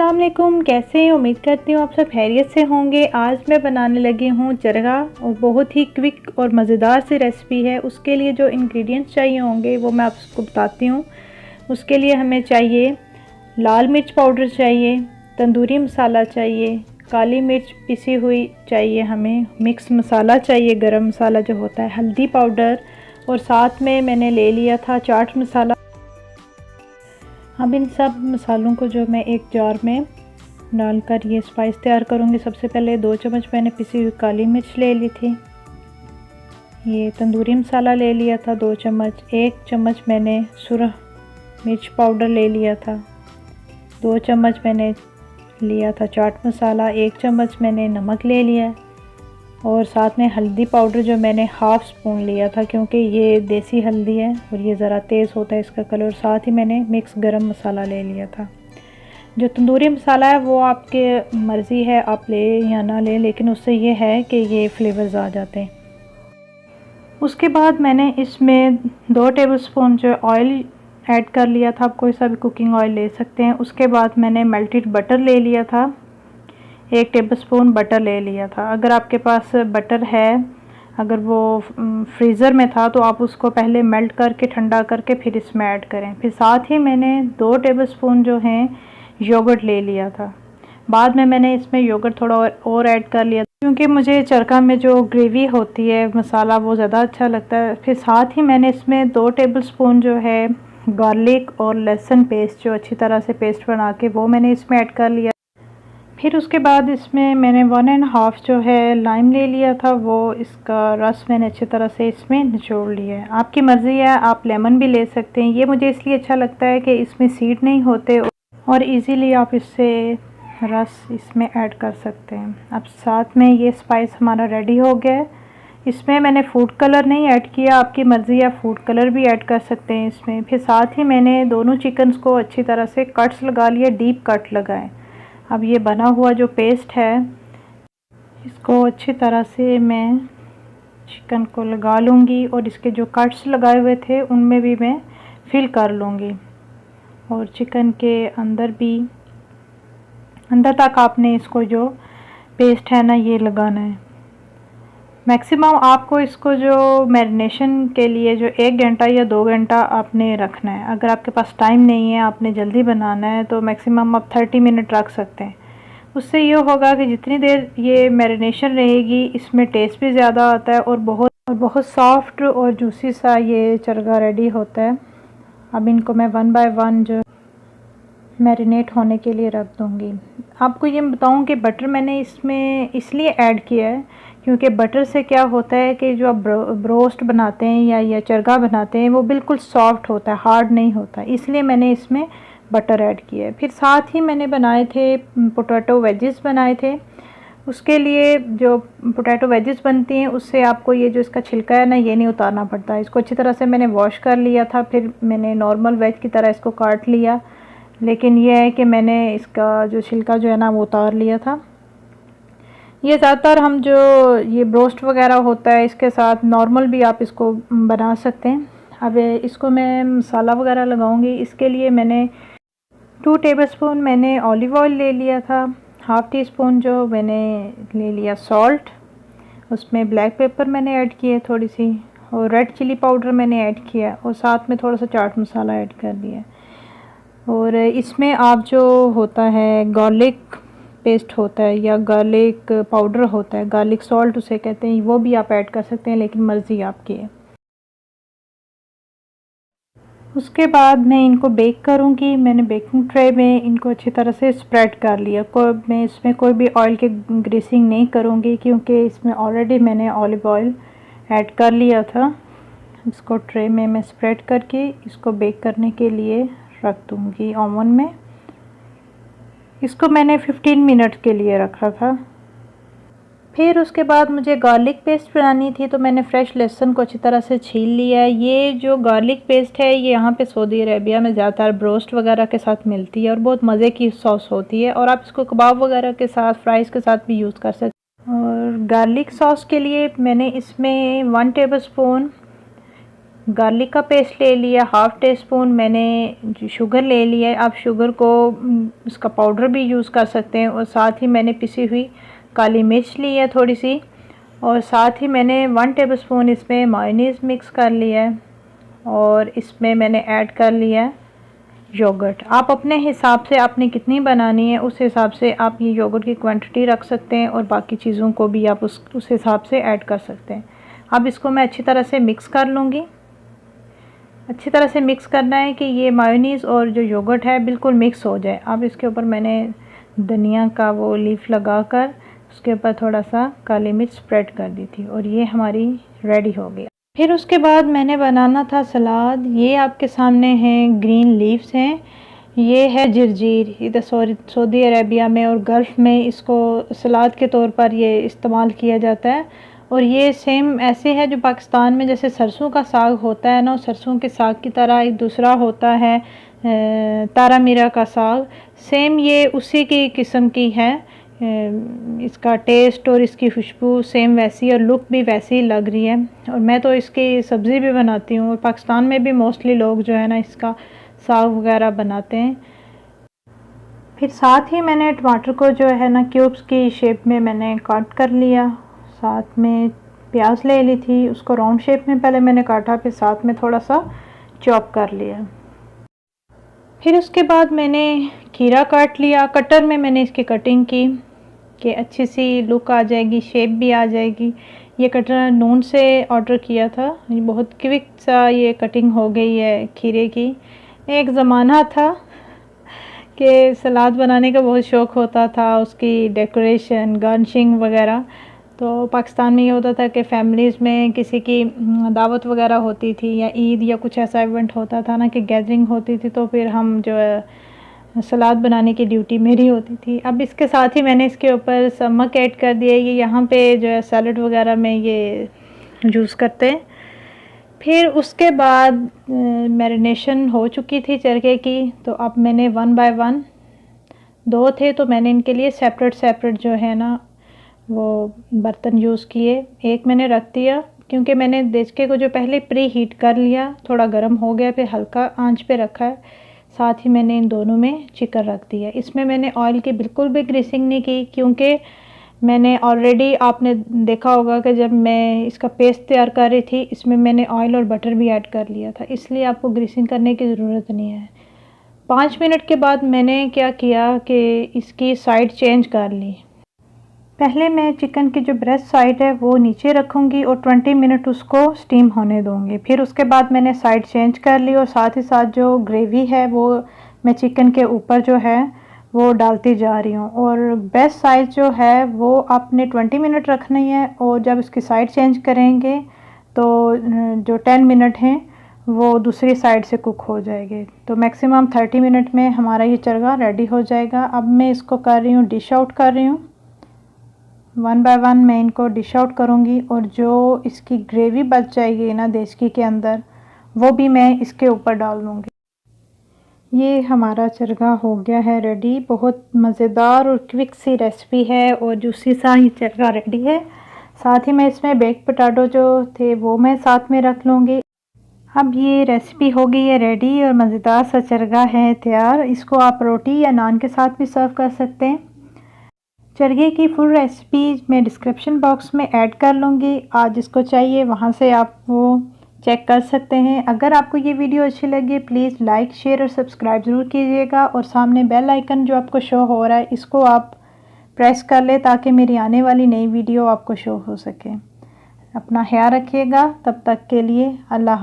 अस्सलाम वालेकुम, कैसे हैं? उम्मीद करती हूँ आप सब खैरियत से होंगे। आज मैं बनाने लगी हूँ चरगा और बहुत ही क्विक और मज़ेदार सी रेसिपी है। उसके लिए जो इंग्रेडिएंट्स चाहिए होंगे वो मैं आपको बताती हूँ। उसके लिए हमें चाहिए लाल मिर्च पाउडर चाहिए, तंदूरी मसाला चाहिए, काली मिर्च पिसी हुई चाहिए, हमें मिक्स मसाला चाहिए, गरम मसाला जो होता है, हल्दी पाउडर और साथ में मैंने ले लिया था चाट मसाला। अब इन सब मसालों को जो मैं एक जार में डालकर ये स्पाइस तैयार करूँगी। सबसे पहले 2 चम्मच मैंने पिसी हुई काली मिर्च ले ली थी। ये तंदूरी मसाला ले लिया था 2 चम्मच। 1 चम्मच मैंने सुरख मिर्च पाउडर ले लिया था। 2 चम्मच मैंने लिया था चाट मसाला। 1 चम्मच मैंने नमक ले लिया और साथ में हल्दी पाउडर जो मैंने हाफ़ स्पून लिया था, क्योंकि ये देसी हल्दी है और ये ज़रा तेज़ होता है इसका कलर। साथ ही मैंने मिक्स गरम मसाला ले लिया था। जो तंदूरी मसाला है वो आपके मर्ज़ी है, आप ले या ना ले, लेकिन उससे ये है कि ये फ्लेवर्स आ जाते हैं। उसके बाद मैंने इसमें 2 टेबलस्पून जो ऑयल ऐड कर लिया था। आप कोई सा भी कुकिंग ऑयल ले सकते हैं। उसके बाद मैंने मेल्टेड बटर ले लिया था। 1 टेबलस्पून बटर ले लिया था। अगर आपके पास बटर है, अगर वो फ्रीज़र में था, तो आप उसको पहले मेल्ट करके ठंडा करके फिर इसमें ऐड करें। फिर साथ ही मैंने 2 टेबलस्पून जो हैं योगर्ट ले लिया था। बाद में मैंने इसमें योगर्ट थोड़ा और ऐड कर लिया, क्योंकि मुझे चरका में जो ग्रेवी होती है मसाला वो ज़्यादा अच्छा लगता है। फिर साथ ही मैंने इसमें 2 टेबलस्पून जो है गार्लिक और लहसुन पेस्ट, जो अच्छी तरह से पेस्ट बना के, वो मैंने इसमें ऐड कर लिया। फिर उसके बाद इसमें मैंने 1 1/2 जो है लाइम ले लिया था, वो इसका रस मैंने अच्छी तरह से इसमें निचोड़ लिया है। आपकी मर्ज़ी है, आप लेमन भी ले सकते हैं। ये मुझे इसलिए अच्छा लगता है कि इसमें सीड नहीं होते और इजीली आप इससे रस इसमें ऐड कर सकते हैं। अब साथ में ये स्पाइस हमारा रेडी हो गया है। इसमें मैंने फूड कलर नहीं ऐड किया, आपकी मर्ज़ी है, फूड कलर भी ऐड कर सकते हैं इसमें। फिर साथ ही मैंने दोनों चिकन्स को अच्छी तरह से कट्स लगा लिए, डीप कट लगाएं। अब ये बना हुआ जो पेस्ट है, इसको अच्छी तरह से मैं चिकन को लगा लूँगी और इसके जो कट्स लगाए हुए थे उनमें भी मैं फिल कर लूँगी। और चिकन के अंदर भी, अंदर तक आपने इसको जो पेस्ट है ना ये लगाना है। मैक्सिमम आपको इसको जो मैरिनेशन के लिए जो 1 घंटा या 2 घंटा आपने रखना है। अगर आपके पास टाइम नहीं है, आपने जल्दी बनाना है, तो मैक्सिमम आप 30 मिनट रख सकते हैं। उससे ये होगा कि जितनी देर ये मैरिनेशन रहेगी, इसमें टेस्ट भी ज़्यादा आता है और बहुत सॉफ्ट और जूसी सा ये चरगा रेडी होता है। अब इनको मैं 1 बाय 1 जो मैरिनेट होने के लिए रख दूँगी। आपको ये बताऊँ कि बटर मैंने इसमें इसलिए ऐड किया है, क्योंकि बटर से क्या होता है कि जो आप ब्रोस्ट बनाते हैं या चरगा बनाते हैं, वो बिल्कुल सॉफ्ट होता है, हार्ड नहीं होता, इसलिए मैंने इसमें बटर ऐड किया है। फिर साथ ही मैंने बनाए थे पोटैटो वेजेस बनाए थे। उसके लिए जो पोटैटो वेजेस बनती हैं, उससे आपको ये जो इसका छिलका है ना, ये नहीं उतारना पड़ता। इसको अच्छी तरह से मैंने वॉश कर लिया था, फिर मैंने नॉर्मल वेज की तरह इसको काट लिया, लेकिन यह है कि मैंने इसका जो छिलका जो है ना वो उतार लिया था। ये ज़्यादातर हम जो ये ब्रोस्ट वगैरह होता है, इसके साथ नॉर्मल भी आप इसको बना सकते हैं। अब इसको मैं मसाला वगैरह लगाऊंगी। इसके लिए मैंने 2 टेबलस्पून मैंने ऑलिव ऑयल ले लिया था। 1/2 टीस्पून जो मैंने ले लिया सॉल्ट, उसमें ब्लैक पेपर मैंने ऐड किया थोड़ी सी, और रेड चिली पाउडर मैंने ऐड किया, और साथ में थोड़ा सा चाट मसाला ऐड कर दिया। और इसमें आप जो होता है गार्लिक पेस्ट होता है या गार्लिक पाउडर होता है, गार्लिक सॉल्ट उसे कहते हैं, वो भी आप ऐड कर सकते हैं, लेकिन मर्ज़ी आपकी है। उसके बाद मैं इनको बेक करूंगी। मैंने बेकिंग ट्रे में इनको अच्छी तरह से स्प्रेड कर लिया। मैं इसमें कोई भी ऑयल की ग्रीसिंग नहीं करूंगी, क्योंकि इसमें ऑलरेडी मैंने ऑलिव ऑयल ऐड कर लिया था। इसको ट्रे में मैं स्प्रेड करके इसको बेक करने के लिए रख दूंगी ओवन में। इसको मैंने 15 मिनट के लिए रखा था। फिर उसके बाद मुझे गार्लिक पेस्ट बनानी थी, तो मैंने फ्रेश लहसुन को अच्छी तरह से छील लिया है। ये जो गार्लिक पेस्ट है, ये यहाँ पे सऊदी अरेबिया में ज़्यादातर ब्रोस्ट वगैरह के साथ मिलती है और बहुत मज़े की सॉस होती है, और आप इसको कबाब वगैरह के साथ, फ्राइज़ के साथ भी यूज़ कर सकते हैं। और गार्लिक सॉस के लिए मैंने इसमें 1 टेबलस्पून गार्लिक का पेस्ट ले लिया, हाफ़ टी स्पून मैंने शुगर ले लिया है। आप शुगर को इसका पाउडर भी यूज़ कर सकते हैं। और साथ ही मैंने पिसी हुई काली मिर्च ली है थोड़ी सी, और साथ ही मैंने 1 टेबलस्पून इसमें मायोनीज़ मिक्स कर लिया है, और इसमें मैंने ऐड कर लिया है योगर्ट। आप अपने हिसाब से, आपने कितनी बनानी है उस हिसाब से आप ये योगर्ट की क्वांटिटी रख सकते हैं, और बाकी चीज़ों को भी आप उस हिसाब से ऐड कर सकते हैं। अब इसको मैं अच्छी तरह से मिक्स कर लूँगी। अच्छी तरह से मिक्स करना है कि ये मायोनीज़ और जो योगर्ट है बिल्कुल मिक्स हो जाए। अब इसके ऊपर मैंने धनिया का वो लीफ लगाकर उसके ऊपर थोड़ा सा काली मिर्च स्प्रेड कर दी थी, और ये हमारी रेडी हो गया। फिर उसके बाद मैंने बनाना था सलाद। ये आपके सामने हैं ग्रीन लीव्स हैं, ये है जर्जीर। इधर सऊदी अरेबिया में और गल्फ़ में इसको सलाद के तौर पर ये इस्तेमाल किया जाता है। और ये सेम ऐसे है जो पाकिस्तान में जैसे सरसों का साग होता है ना, सरसों के साग की तरह एक दूसरा होता है तारा मीरा का साग, सेम ये उसी की किस्म की है। इसका टेस्ट और इसकी खुशबू सेम वैसी और लुक भी वैसी लग रही है। और मैं तो इसकी सब्ज़ी भी बनाती हूँ, और पाकिस्तान में भी मोस्टली लोग जो है ना इसका साग वगैरह बनाते हैं। फिर साथ ही मैंने टमाटर को जो है ना क्यूब्स की शेप में मैंने कट कर लिया। साथ में प्याज ले ली थी, उसको राउंड शेप में पहले मैंने काटा, फिर साथ में थोड़ा सा चॉप कर लिया। फिर उसके बाद मैंने खीरा काट लिया, कटर में मैंने इसकी कटिंग की कि अच्छी सी लुक आ जाएगी, शेप भी आ जाएगी। ये कटर नून से ऑर्डर किया था, ये बहुत क्विक सा ये कटिंग हो गई है खीरे की। एक ज़माना था कि सलाद बनाने का बहुत शौक़ होता था, उसकी डेकोरेशन गार्निशिंग वगैरह। तो पाकिस्तान में ये होता था कि फ़ैमिलीज़ में किसी की दावत वगैरह होती थी, या ईद या कुछ ऐसा इवेंट होता था ना कि गैदरिंग होती थी, तो फिर हम जो है सलाद बनाने की ड्यूटी मेरी होती थी। अब इसके साथ ही मैंने इसके ऊपर नमक ऐड कर दिया। ये यहाँ पे जो है सैलड वगैरह में ये यूज़ करते हैं। फिर उसके बाद मैरिनेशन हो चुकी थी चरखे की, तो अब मैंने 1 बाय 1 2 थे, तो मैंने इनके लिए सेपरेट जो है ना वो बर्तन यूज़ किए। एक मैंने रख दिया क्योंकि मैंने देचके को जो पहले प्री हीट कर लिया, थोड़ा गर्म हो गया, फिर हल्का आंच पे रखा है। साथ ही मैंने इन दोनों में चिकन रख दिया। इसमें मैंने ऑयल की बिल्कुल भी ग्रीसिंग नहीं की, क्योंकि मैंने ऑलरेडी, आपने देखा होगा कि जब मैं इसका पेस्ट तैयार कर रही थी इसमें मैंने ऑयल और बटर भी ऐड कर लिया था, इसलिए आपको ग्रीसिंग करने की ज़रूरत नहीं है। 5 मिनट के बाद मैंने क्या किया कि इसकी साइड चेंज कर ली। पहले मैं चिकन की जो ब्रेस्ट साइड है वो नीचे रखूँगी और 20 मिनट उसको स्टीम होने दूँगी। फिर उसके बाद मैंने साइड चेंज कर ली, और साथ ही साथ जो ग्रेवी है वो मैं चिकन के ऊपर जो है वो डालती जा रही हूँ। और ब्रेस्ट साइड जो है वो आपने 20 मिनट रखनी है, और जब इसकी साइड चेंज करेंगे तो जो 10 मिनट हैं वो दूसरी साइड से कुक हो जाएंगे। तो मैक्सिमम 30 मिनट में हमारा ये चरगा रेडी हो जाएगा। अब मैं इसको कर रही हूँ, डिश आउट कर रही हूँ। 1 बाय 1 मैं इनको डिश आउट करूँगी, और जो इसकी ग्रेवी बच जाएगी ना देचकी के अंदर, वो भी मैं इसके ऊपर डाल दूँगी। ये हमारा चरगा हो गया है रेडी। बहुत मज़ेदार और क्विक सी रेसिपी है, और जूसी सा ही चरगा रेडी है। साथ ही मैं इसमें बेक्ड पोटैटो जो थे वो मैं साथ में रख लूँगी। अब ये रेसिपी हो गई है रेडी, और मज़ेदार सा चरगा है तैयार। इसको आप रोटी या नान के साथ भी सर्व कर सकते हैं। चरगे की फुल रेसिपी मैं डिस्क्रिप्शन बॉक्स में ऐड कर लूँगी, आज जिसको चाहिए वहाँ से आप वो चेक कर सकते हैं। अगर आपको ये वीडियो अच्छी लगे प्लीज़ लाइक, शेयर और सब्सक्राइब ज़रूर कीजिएगा, और सामने बेल आइकन जो आपको शो हो रहा है इसको आप प्रेस कर ले ताकि मेरी आने वाली नई वीडियो आपको शो हो सके। अपना ख्याल रखिएगा, तब तक के लिए अल्लाह हाफ़िज़।